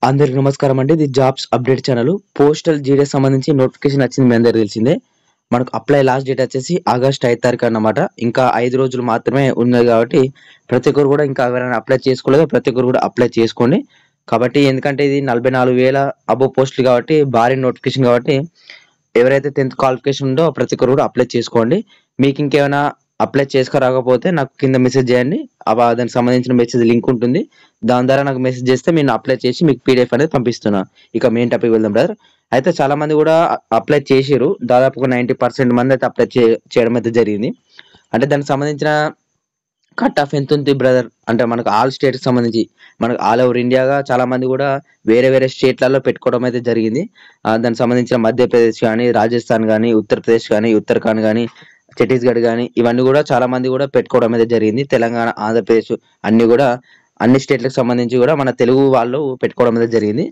అందరికి నమస్కారం అండి. ఇది jobs update channel. Postal GDS సంబంధించి నోటిఫికేషన్ వచ్చింది, మీ అందరికి తెలిసిందే. మనకు అప్లై లాస్ట్ డేట్ వచ్చేసి ఆగస్ట్ 5 తారీఖు అన్నమాట. ఇంకా 5 రోజులు మాత్రమే ఉన్నది కాబట్టి ప్రతి ఒక్కరు కూడా, ఇంకా ఎవరైనా అప్లై చేసుకోలేదో ప్రతి ఒక్కరు కూడా అప్లై చేసుకోండి. కాబట్టి ఎందుకంటే ఇది 44,000 అబోవ్ పోస్టులు కాబట్టి భారీ నోటిఫికేషన్ కాబట్టి ఎవరైతే 10th క్వాలిఫికేషన్ ఉందో ప్రతి ఒక్కరు కూడా అప్లై చేసుకోండి. మీకు ఇంకేమైనా అప్లై చేసుకోరాకపోతే నాకు కింద మెసేజ్ చేయండి. దానికి సంబంధించిన మెసేజ్ లింక్ ఉంటుంది. దాని ద్వారా నాకు మెసేజ్ చేస్తే నేను అప్లై చేసి మీకు పీడిఎఫ్ అనేది పంపిస్తున్నా. ఇక మెయిన్ టాపిక్ వెళ్దాం బ్రదర్. అయితే చాలా మంది కూడా అప్లై చేసిరు. దాదాపుగా 90% మంది అయితే అప్లై చేయడం అయితే జరిగింది. అంటే దానికి సంబంధించిన కట్ ఆఫ్ ఎంత ఉంది బ్రదర్ అంటే మనకు ఆల్ స్టేట్కి సంబంధించి మనకు ఆల్ ఓవర్ ఇండియాగా చాలా మంది కూడా వేరే వేరే స్టేట్లలో పెట్టుకోవడం అయితే జరిగింది. దానికి సంబంధించిన మధ్యప్రదేశ్ కానీ, రాజస్థాన్ కానీ, ఉత్తరప్రదేశ్ కానీ, ఉత్తరాఖండ్ కానీ, ఛత్తీస్గఢ్ కానీ ఇవన్నీ కూడా చాలా మంది కూడా పెట్టుకోవడం అయితే జరిగింది. తెలంగాణ, ఆంధ్రప్రదేశ్ అన్ని స్టేట్లకు సంబంధించి కూడా మన తెలుగు వాళ్ళు పెట్టుకోవడం అయితే జరిగింది.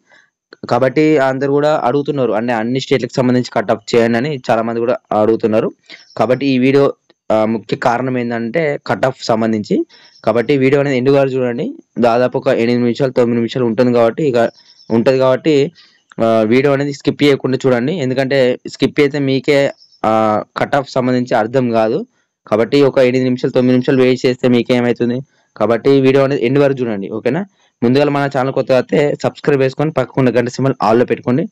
కాబట్టి అందరు కూడా అడుగుతున్నారు, అంటే అన్ని స్టేట్లకు సంబంధించి కట్ ఆఫ్ చేయండి అని చాలా మంది కూడా అడుగుతున్నారు. కాబట్టి ఈ వీడియో ముఖ్య కారణం ఏంటంటే కట్ ఆఫ్ సంబంధించి. కాబట్టి వీడియో అనేది ఎండు గారు చూడండి. దాదాపు ఒక 8 నిమిషాలు 9 నిమిషాలు ఉంటుంది కాబట్టి వీడియో అనేది స్కిప్ చేయకుండా చూడండి. ఎందుకంటే స్కిప్ అయితే మీకే కట్ ఆఫ్ సంబంధించి అర్థం కాదు. కాబట్టి ఒక 8 నిమిషాలు 9 నిమిషాలు వెయిట్ చేస్తే మీకేమవుతుంది. కాబట్టి వీడియో అనేది ఎండ్ వరకు చూడండి, ఓకేనా. ముందుగా మన ఛానల్ కొత్తగా అయితే సబ్స్క్రైబ్ చేసుకొని పక్కకున్న గంట సింబల్ ఆల్లో పెట్టుకోండి.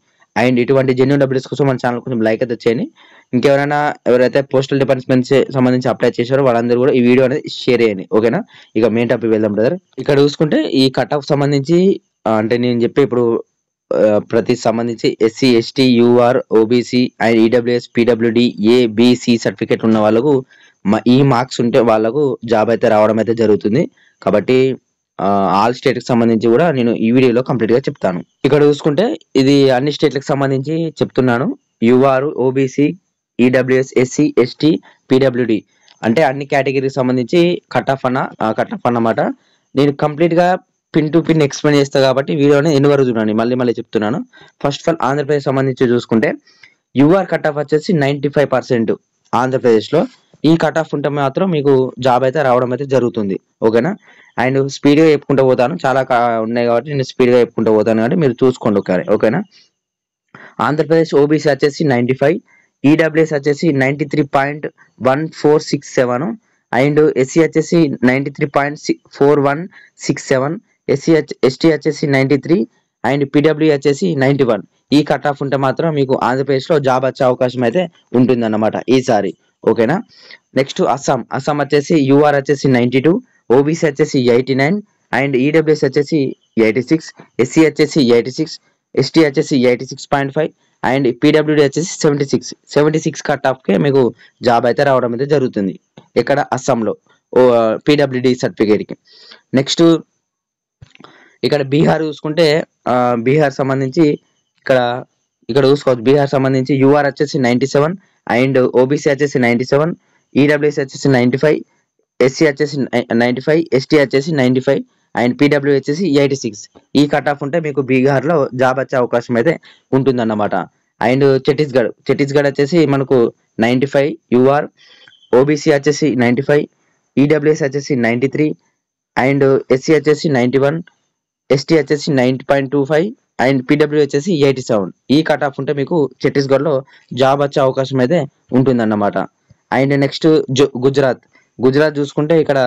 అండ్ ఇటువంటి జెన్యూన్ అప్డేట్స్ కోసం మన ఛానల్ కొంచెం లైక్ అయితే చేయండి. ఎవరైతే పోస్టల్ డిపార్ట్మెంట్ సంబంధించి అప్లై చేశారో వాళ్ళందరూ కూడా ఈ వీడియో అనేది షేర్ చేయండి, ఓకేనా. ఇక మెయిన్ టాపిక్ వెళ్దాం బ్రదర్. ఇక్కడ చూసుకుంటే ఈ కట్ ఆఫ్ సంబంధించి అంటే నేను చెప్పే ఇప్పుడు ప్రతి సంబంధించి SC, ST, UR, OBC and EWS, PWD, ABC certificate ఉన్న వాళ్ళకు ఈ మార్క్స్ ఉంటే వాళ్ళకు జాబ్ అయితే రావడం అయితే జరుగుతుంది. కాబట్టి ఆల్ స్టేట్కి సంబంధించి కూడా నేను ఈ వీడియోలో కంప్లీట్ గా చెప్తాను. ఇక్కడ చూసుకుంటే ఇది అన్ని స్టేట్లకు సంబంధించి చెప్తున్నాను. UR, OBC, EWS, SC, ST, PWD అంటే అన్ని కేటగిరీకి సంబంధించి కట్ ఆఫ్ అన్నమాట. నేను కంప్లీట్ గా పిన్ టు పిన్ ఎక్స్ప్లెయిన్ చేస్తా కాబట్టి వీడియోని ఎన్ని వరకు చూడండి. మళ్ళీ చెప్తున్నాను. ఫస్ట్ ఆఫ్ ఆల్ ఆంధ్రప్రదేశ్ సంబంధించి చూసుకుంటే యూఆర్ కట్ ఆఫ్ వచ్చేసి 95% ఆంధ్రప్రదేశ్లో. ఈ కట్ ఆఫ్ ఉంటే మాత్రం మీకు జాబ్ అయితే రావడం అయితే జరుగుతుంది, ఓకేనా. అండ్ స్పీడ్గా చెప్పుకుంటూ పోతాను, చాలా ఉన్నాయి కాబట్టి నేను స్పీడ్గా చెప్పుకుంటూ పోతాను కాబట్టి మీరు చూసుకోండి, ఓకేనా. ఆంధ్రప్రదేశ్ ఓబీసీ వచ్చేసి 95, ఈడబ్ల్యూఎస్ వచ్చేసి 93.1467 అండ్ ఎస్సీ వచ్చేసి 93.4167, ఎస్టీ వచ్చేసి 93 అండ్ పీడబ్ల్యూ వచ్చేసి 91. ఈ కట్ ఆఫ్ ఉంటే మాత్రం మీకు ఆంధ్రప్రదేశ్లో జాబ్ వచ్చే అవకాశం అయితే ఉంటుంది అన్నమాట ఈసారి, ఓకేనా. నెక్స్ట్ అస్సాం వచ్చేసి యూఆర్ వచ్చేసి 92, ఓబీసీ వచ్చేసి 89 అండ్ ఈడబ్ల్యూఎస్ వచ్చేసి 86, ఎస్సీ వచ్చేసి 86, ఎస్టీ వచ్చేసి 86.5 అండ్ పీడబ్ల్యూడి వచ్చేసి 76 కట్ ఆఫ్కే మీకు జాబ్ అయితే రావడం అయితే జరుగుతుంది ఇక్కడ అస్సాంలో పీడబ్ల్యూడి సర్టిఫికేట్కి. నెక్స్ట్ ఇక్కడ బీహార్ చూసుకుంటే బీహార్ సంబంధించి ఇక్కడ చూసుకోవచ్చు. బీహార్ సంబంధించి యూఆర్ వచ్చేసి 97 అండ్ ఓబీసీ వచ్చేసి 97, ఈడబ్ల్యూఎస్ వచ్చేసి 95, ఎస్సీ వచ్చేసి 95, ఎస్టీ వచ్చేసి 95 అండ్ పీడబ్ల్యూ వచ్చేసి 86. ఈ కట్ ఆఫ్ ఉంటే మీకు బీహార్లో జాబ్ వచ్చే అవకాశం అయితే ఉంటుందన్నమాట. అండ్ ఛత్తీస్గఢ్ వచ్చేసి మనకు 95 యూఆర్, ఓబీసీ వచ్చేసి 95, ఈడబ్ల్యూఎస్ వచ్చేసి 93 అండ్ ఎస్సీ వచ్చేసి 91, ఎస్టీ వచ్చేసి 90.25 అండ్ పీడబ్ల్యూ వచ్చేసి 87. ఈ కట్ ఆఫ్ ఉంటే మీకు ఛత్తీస్గఢ్లో జాబ్ వచ్చే అవకాశం అయితే ఉంటుందన్నమాట. అండ్ నెక్స్ట్ గుజరాత్ చూసుకుంటే ఇక్కడ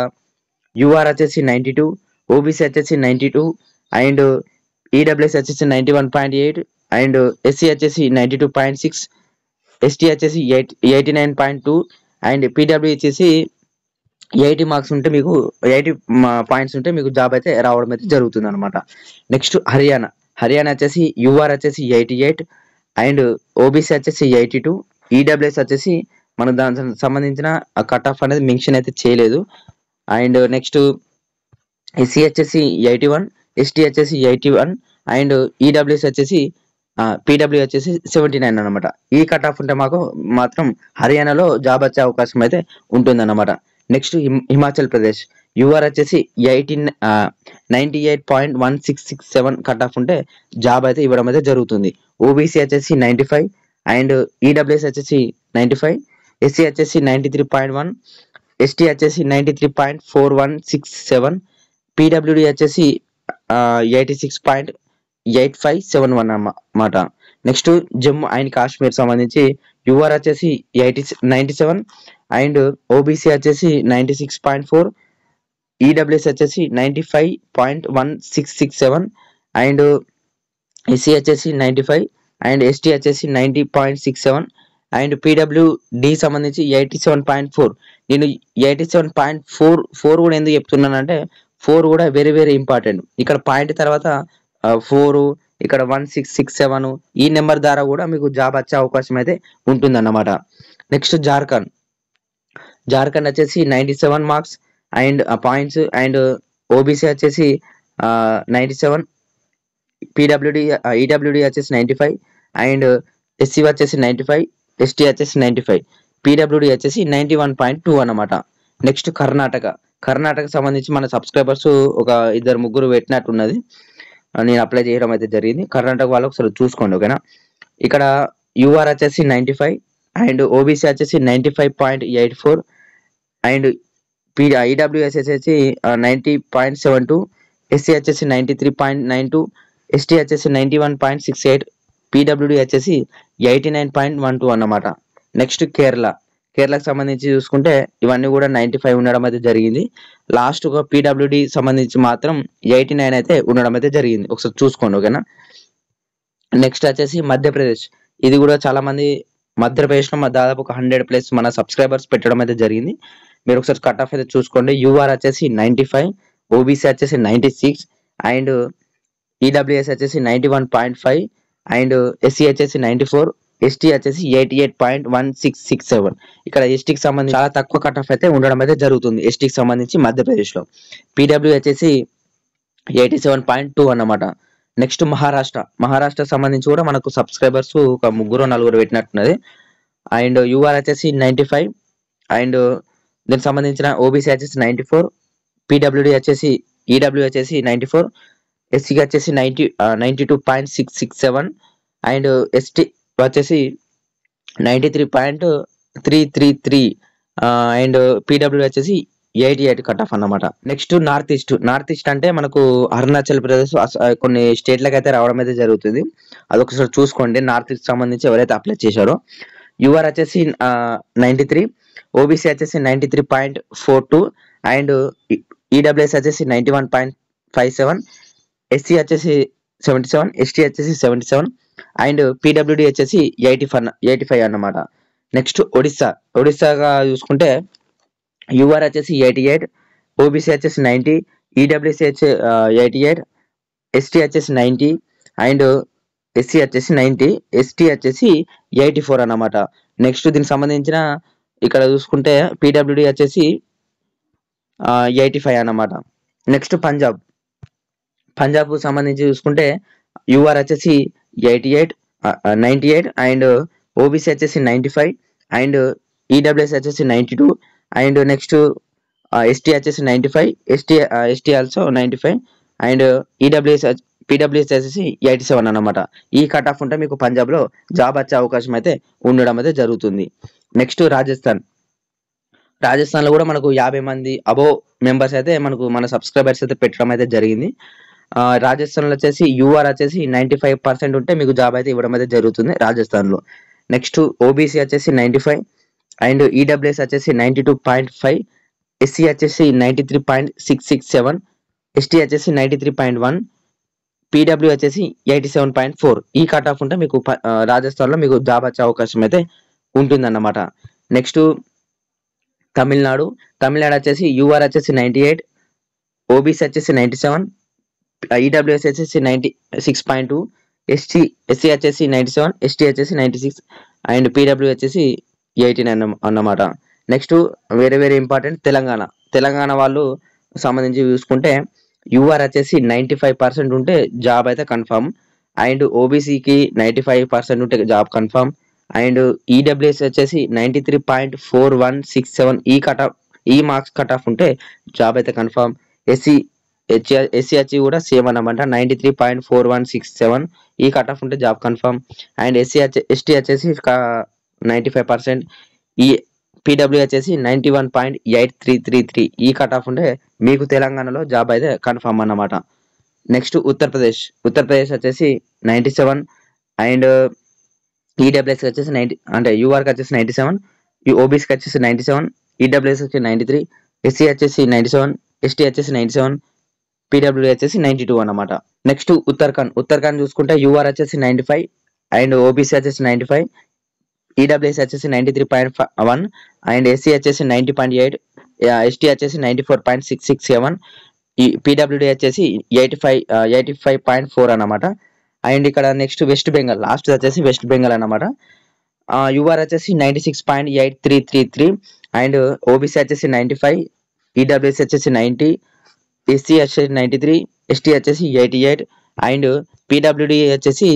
యూఆర్ వచ్చేసి 92, ఓబీసీ వచ్చేసి 92 అండ్ ఈడబ్ల్యూఎస్ వచ్చేసి 91.8 అండ్ ఎస్సీ వచ్చేసి 92.6, ఎస్టీ వచ్చేసి 89.2 అండ్ పీడబ్ల్యూ వచ్చేసి 80 మార్క్స్ ఉంటే మీకు 80 పాయింట్స్ ఉంటే మీకు జాబ్ అయితే రావడం అయితే జరుగుతుంది అనమాట. నెక్స్ట్ హర్యానా వచ్చేసి యూఆర్ వచ్చేసి 88 అండ్ ఓబీసీ వచ్చేసి 82, ఈడబ్ల్యూఎస్ వచ్చేసి మనకు దానికి సంబంధించిన కట్ ఆఫ్ అనేది మెన్షన్ అయితే చేయలేదు. అండ్ నెక్స్ట్ ఎస్సీ వచ్చేసి 81, ఎస్టీ వచ్చేసి 81 అండ్ ఈడబ్ల్యూఎస్ వచ్చేసి పీడబ్ల్యూ వచ్చేసి 79 అనమాట. ఈ కట్ ఆఫ్ ఉంటే మాత్రం హర్యానాలో జాబ్ వచ్చే అవకాశం అయితే ఉంటుందన్నమాట. నెక్స్ట్ హిమాచల్ ప్రదేశ్ యూఆర్ వచ్చేసి 98.1667 కట్ ఆఫ్ ఉంటే జాబ్ అయితే ఇవ్వడం అయితే జరుగుతుంది. ఓబీసీ వచ్చేసి 95 అండ్ ఈడబ్ల్యూఎస్ వచ్చేసి 95, ఎస్సీ వచ్చేసి 93.1, ఎస్టీ వచ్చేసి 93.4167, పీడబ్ల్యూడి వచ్చేసి 86. 8571 అన్నమాట. నెక్స్ట్ జమ్మూ అండ్ కాశ్మీర్ సంబంధించి యూఆర్ వచ్చేసి 97 అండ్ ఓబీసీ వచ్చేసి 96.4, ఈడబ్ల్యూఎస్ వచ్చేసి 95.1667 అండ్ ఎస్సీ వచ్చేసి 95 అండ్ ఎస్టీ వచ్చేసి 90.67 అండ్ పీడబ్ల్యూడి సంబంధించి 87.4. నేను 87.44 కూడా ఎందుకు చెప్తున్నానంటే 4 కూడా వెరీ వెరీ ఇంపార్టెంట్. ఇక్కడ పాయింట్ తర్వాత 4, ఇక్కడ 1667 ఈ నెంబర్ ద్వారా కూడా మీకు జాబ్ వచ్చే అవకాశం అయితే ఉంటుందన్నమాట. నెక్స్ట్ జార్ఖండ్ వచ్చేసి 97 marks and points and OBC వచ్చేసి 97, ఈడబ్ల్యూడి వచ్చేసి 95 అండ్ ఎస్సీ వచ్చేసి 95, ఎస్టీ వచ్చేసి 95, పీడబ్ల్యూడి వచ్చేసి 91.2 అన్నమాట. నెక్స్ట్ కర్ణాటక సంబంధించి మన సబ్స్క్రైబర్స్ ఒక 2-3 పెట్టినట్టున్నది, నేను అప్లై చేయడం అయితే జరిగింది. కర్ణాటక వాళ్ళు ఒకసారి చూసుకోండి, ఓకేనా. ఇక్కడ యూఆర్ వచ్చేసి 95 అండ్ ఓబీసీ వచ్చేసి 95.84 అండ్ ఈడబ్ల్యూఎస్ వచ్చేసి 90.72, ఎస్సీ వచ్చేసి 93.92, ఎస్టీ వచ్చేసి 91.68, పీడబ్ల్యూడి వచ్చేసి 89.12 అన్నమాట. నెక్స్ట్ కేరళకు సంబంధించి చూసుకుంటే ఇవన్నీ కూడా 95 ఉండడం అయితే జరిగింది. లాస్ట్ ఒక పీడబ్ల్యూడి సంబంధించి మాత్రం 89 అయితే ఉండడం అయితే జరిగింది, ఒకసారి చూసుకోండి, ఓకేనా. నెక్స్ట్ వచ్చేసి మధ్యప్రదేశ్. ఇది కూడా చాలా మంది మధ్యప్రదేశ్లో దాదాపు ఒక 100+ మన సబ్స్క్రైబర్స్ పెట్టడం అయితే జరిగింది. మీరు ఒకసారి కట్ ఆఫ్ అయితే చూసుకోండి. యూఆర్ వచ్చేసి 95, ఓబీసీ వచ్చేసి 96 అండ్ ఈడబ్ల్యూఎస్ వచ్చేసి 91.5 అండ్ ఎస్సీ వచ్చేసి 94, ఎస్టీ వచ్చేసి 88.1667. ఇక్కడ ఎస్టీకి సంబంధించి చాలా తక్కువ కట్ ఆఫ్ అయితే ఉండడం అయితే జరుగుతుంది ఎస్టీకి సంబంధించి మధ్యప్రదేశ్లో. పీడబ్ల్యూ వచ్చేసి 87.2 అన్నమాట. నెక్స్ట్ మహారాష్ట్ర సంబంధించి కూడా మనకు సబ్స్క్రైబర్స్ ఒక 3-4 పెట్టినట్టున్నది. అండ్ యూఆర్ వచ్చేసి 95 అండ్ దీనికి సంబంధించిన ఓబీసీ వచ్చేసి 94, పీడబ్ల్యూడి వచ్చేసి ఈడబ్ల్యూ వచ్చేసి 94, ఎస్సీకి వచ్చేసి 92.667 అండ్ ఎస్టీ వచ్చేసి 93.333 అండ్ పీడబ్ల్యూ వచ్చేసి 88 కట్ ఆఫ్ అన్నమాట. నెక్స్ట్ నార్త్ ఈస్ట్ అంటే మనకు అరుణాచల్ ప్రదేశ్ కొన్ని స్టేట్లకు అయితే రావడం అయితే జరుగుతుంది. అదొకసారి చూసుకోండి. నార్త్ ఈస్ట్ సంబంధించి ఎవరైతే అప్లై చేశారో యూఆర్ వచ్చేసి 93, ఓబీసీ వచ్చేసి 93.42 అండ్ ఈడబ్ల్యూఎస్ వచ్చేసి 91.57, ఎస్సీ వచ్చేసి 77, ఎస్టీ వచ్చేసి 77 అండ్ పీడబ్ల్యూడి వచ్చేసి 85 అన్నమాట. నెక్స్ట్ ఒడిస్సాగా చూసుకుంటే యూఆర్ వచ్చేసి 88, ఓబీసీ వచ్చేసి 90, ఈడబ్ల్యూసీ వచ్చి 88, ఎస్టీ వచ్చేసి 90 అండ్ ఎస్సీ వచ్చేసి 90, ఎస్టీ వచ్చేసి 84 అన్నమాట. నెక్స్ట్ దీనికి సంబంధించిన ఇక్కడ చూసుకుంటే పీడబ్ల్యూడి వచ్చేసి 85 అన్నమాట. నెక్స్ట్ పంజాబ్ సంబంధించి చూసుకుంటే యూఆర్ వచ్చేసి 98 అండ్ ఓబీసీ వచ్చేసి 95 అండ్ ఈడబ్ల్యూఎస్ వచ్చేసి 92 అండ్ నెక్స్ట్ ఎస్టీ వచ్చేసి 95, ఎస్టీ ఆల్సో 95 అండ్ పీడబ్ల్యూఎస్ వచ్చేసి 87 అన్నమాట. ఈ కట్ ఆఫ్ ఉంటే మీకు పంజాబ్లో జాబ్ వచ్చే అవకాశం అయితే ఉండడం అయితే జరుగుతుంది. నెక్స్ట్ రాజస్థాన్లో కూడా మనకు 50 మంది అబోవ్ మెంబర్స్ అయితే మన సబ్స్క్రైబర్స్ అయితే పెట్టడం అయితే జరిగింది. రాజస్థాన్లో వచ్చేసి యూఆర్ వచ్చేసి 95% ఉంటే మీకు జాబ్ అయితే ఇవ్వడం అయితే జరుగుతుంది రాజస్థాన్లో. నెక్స్ట్ ఓబీసీ వచ్చేసి 95 అండ్ ఈడబ్ల్యూఎస్ వచ్చేసి 92.5, ఎస్సీ వచ్చేసి 93.667, ఎస్టీ వచ్చేసి 93.1, పీడబ్ల్యూ వచ్చేసి 87.4. ఈ కట్ ఆఫ్ ఉంటే మీకు రాజస్థాన్లో మీకు జాబ్ వచ్చే అవకాశం అయితే ఉంటుందన్నమాట. నెక్స్ట్ తమిళనాడు వచ్చేసి యూఆర్ వచ్చేసి 98, ఓబీసీ వచ్చేసి 97, ఈడబ్ల్యూఎస్ వచ్చేసి 96.2, ఎస్సీ వచ్చేసి 97, ఎస్టీ వచ్చేసి 96 అండ్ పీడబ్ల్యూ వచ్చేసి 89 అన్నమాట. నెక్స్ట్ వెరీ ఇంపార్టెంట్ తెలంగాణ వాళ్ళు సంబంధించి చూసుకుంటే యూఆర్ వచ్చేసి 95% ఉంటే జాబ్ అయితే కన్ఫర్మ్ అండ్ ఓబీసీకి 95% ఉంటే జాబ్ కన్ఫర్మ్ అండ్ ఈడబ్ల్యూఎస్ వచ్చేసి 93.4167 ఈ మార్క్స్ కట్ ఆఫ్ ఉంటే జాబ్ అయితే కన్ఫర్మ్. ఎస్సీ వచ్చి కూడా సేమ్ అన్నమాట 93.4167 ఈ కట్ ఆఫ్ ఉంటే జాబ్ కన్ఫర్మ్ అండ్ ఎస్టీ వచ్చేసి 95%, ఈ పీడబ్ల్యూ వచ్చేసి 91.8333 ఈ కట్ ఆఫ్ ఉంటే మీకు తెలంగాణలో జాబ్ అయితే కన్ఫర్మ్ అన్నమాట. నెక్స్ట్ ఉత్తరప్రదేశ్ వచ్చేసి 97 అండ్ ఈడబ్ల్యూఎస్ వచ్చేసి 90 అంటే యూఆర్కి వచ్చేసి 97, ఓబీసీకి వచ్చేసి 97, ఈడబ్ల్యూఎస్ వచ్చి 93, ఎస్సీ వచ్చేసి 97, ఎస్టీ వచ్చేసి 97, పీడబ్ల్యూడీ వచ్చేసి 92 అన్నమాట. నెక్స్ట్ ఉత్తరాఖండ్ చూసుకుంటే యూఆర్ వచ్చేసి 95 అండ్ ఓబీసీ వచ్చేసి 95, ఈడబ్ల్యూఎస్ వచ్చేసి 93.1 అండ్ ఎస్సీ వచ్చేసి 90.8, ఎస్టీ వచ్చేసి 94.667, ఈ పీడబ్ల్యూడీ వచ్చేసి 85.4 అన్నమాట. అండ్ ఇక్కడ నెక్స్ట్ వెస్ట్ బెంగాల్ లాస్ట్ వచ్చేసి వెస్ట్ బెంగాల్ అన్నమాట. యూఆర్ వచ్చేసి 96.8333 అండ్ ఓబీసీ వచ్చేసి 95, ఈడబ్ల్యూఎస్ వచ్చేసి 90, ఎస్సీ వచ్చేసి 93, ఎస్టీ వచ్చేసి 88 అండ్ పీడబ్ల్యూడీ వచ్చేసి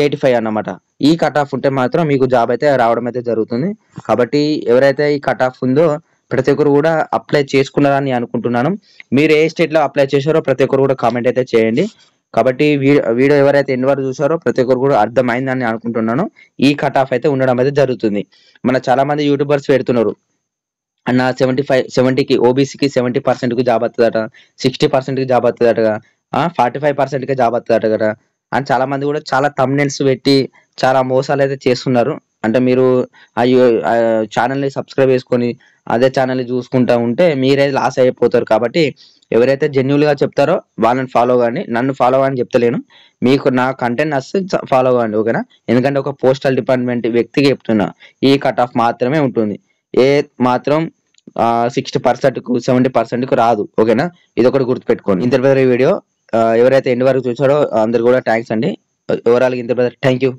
85 అన్నమాట. ఈ కట్ ఆఫ్ ఉంటే మాత్రం మీకు జాబ్ అయితే రావడం అయితే జరుగుతుంది. కాబట్టి ఎవరైతే ఈ కట్ ఆఫ్ ఉందో ప్రతి ఒక్కరు కూడా అప్లై చేసుకున్నారని అనుకుంటున్నాను. మీరు ఏ స్టేట్లో అప్లై చేశారో ప్రతి ఒక్కరు కూడా కామెంట్ అయితే చేయండి. కాబట్టి వీడియో ఎవరైతే ఎన్ని వరకు చూసారో ప్రతి ఒక్కరు కూడా అర్థమైందని అనుకుంటున్నాను. ఈ కట్ ఆఫ్ అయితే ఉండడం అయితే జరుగుతుంది. మన చాలా మంది యూట్యూబర్స్ పెడుతున్నారు అన్న 70కి ఓబీసీకి 70%కి జాబ్ వస్తుందట, 60%కి జాబ్ వస్తుందట, 45%కి జాబ్ వస్తుందట కదా అని చాలా మంది కూడా చాలా థంబ్నెయిల్స్ పెట్టి చాలా మోసాలు అయితే చేస్తున్నారు. అంటే మీరు ఆ ఛానల్ని సబ్స్క్రైబ్ చేసుకొని అదే ఛానల్ని చూసుకుంటా ఉంటే మీరే లాస్ అయిపోతారు. కాబట్టి ఎవరైతే జెన్యున్గా చెప్తారో వాళ్ళని ఫాలో కాండి. నన్ను ఫాలో అని చెప్తలేను, మీకు నా కంటెంట్ నచ్చితే ఫాలో కాండి, ఓకేనా? ఎందుకంటే ఒక పోస్టల్ డిపార్ట్మెంట్ వ్యక్తికి చెప్తున్నా, ఈ కట్ ఆఫ్ మాత్రమే ఉంటుంది. ఏ మాత్రం 60%కు 70%కు రాదు, ఓకేనా? ఇది ఒకటి గుర్తుపెట్టుకోండి. ఇంత వీడియో ఎవరైతే ఎండ్ వరకు చూసారో అందరు కూడా థ్యాంక్స్ అండి. ఓవరాల్ ఇంత థ్యాంక్ యూ.